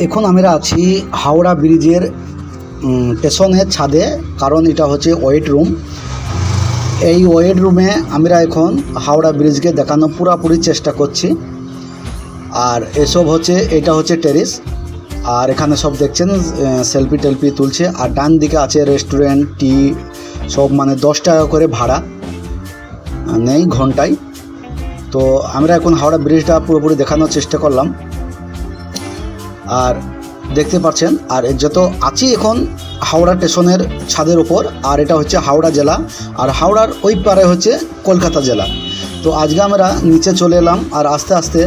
এখন আমরা আছি হাওড়া ব্রিজের স্টেশনের ছাদে, কারণ এটা হচ্ছে ওয়েট রুম। এই ওয়েট রুমে আমরা এখন হাওড়া ব্রিজকে দেখানো পুরোপুরি চেষ্টা করছি। আর এসব হচ্ছে, এটা হচ্ছে টেরিস, আর এখানে সব দেখছেন সেলফি টেলফি তুলছে। আর ডান দিকে আছে রেস্টুরেন্ট, টি সব, মানে 10 টাকা করে ভাড়া নেই ঘন্টায়। তো আমরা এখন হাওড়া ব্রিজটা পুরোপুরি দেখানোর চেষ্টা করলাম। আর দেখতে পাচ্ছেন, আর যত আছি এখন হাওড়া স্টেশনের ছাদের ওপর, আর এটা হচ্ছে হাওড়া জেলা, আর হাওড়ার ওই পারে হচ্ছে কলকাতা জেলা। তো আজকে আমরা নিচে চলে এলাম, আর আস্তে আস্তে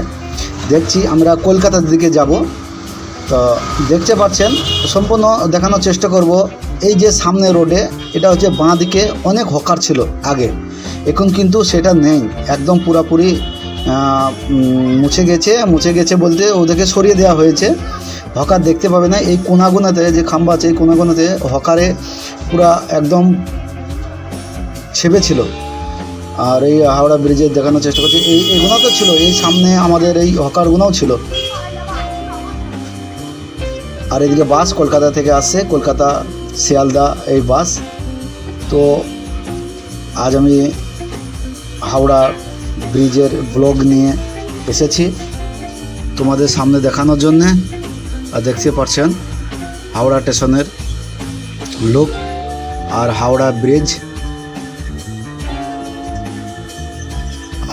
দেখছি আমরা কলকাতার দিকে যাব। তো দেখতে পাচ্ছেন, সম্পূর্ণ দেখানোর চেষ্টা করব। এই যে সামনে রোডে, এটা হচ্ছে বাঁ দিকে অনেক হকার ছিল আগে, এখন কিন্তু সেটা নেই, একদম পুরোপুরি মুছে গেছে বলতে ওদেরকে সরিয়ে দেওয়া হয়েছে। হকার দেখতে পাবে না। এই কোনাগুনাতে যে খাম্বা আছে, এই কোনাগুনাতে হকারে পুরা একদম ছেপে ছিল। আর এই হাওড়া ব্রিজে দেখানোর চেষ্টা করছি, এইগুলো তো ছিল, এই সামনে আমাদের এই হকারগুলোও ছিল। আর এদিকে বাস কলকাতা থেকে আসছে, কলকাতা শিয়ালদা এই বাস। তো আজ আমি হাওড়া ব্রিজের ব্লগ নিয়ে এসেছি তোমাদের সামনে দেখানোর জন্যে। আর দেখতে পাচ্ছেন হাওড়া স্টেশনের লুক আর হাওড়া ব্রিজ।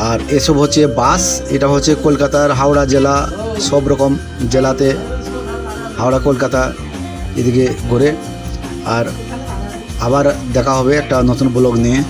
আর এসব হচ্ছে বাস, এটা হচ্ছে কলকাতার হাওড়া জেলা, সব রকম জেলাতে হাওড়া কলকাতা এদিকে ঘুরে। আর আবার দেখা হবে একটা নতুন ব্লগ নিয়ে।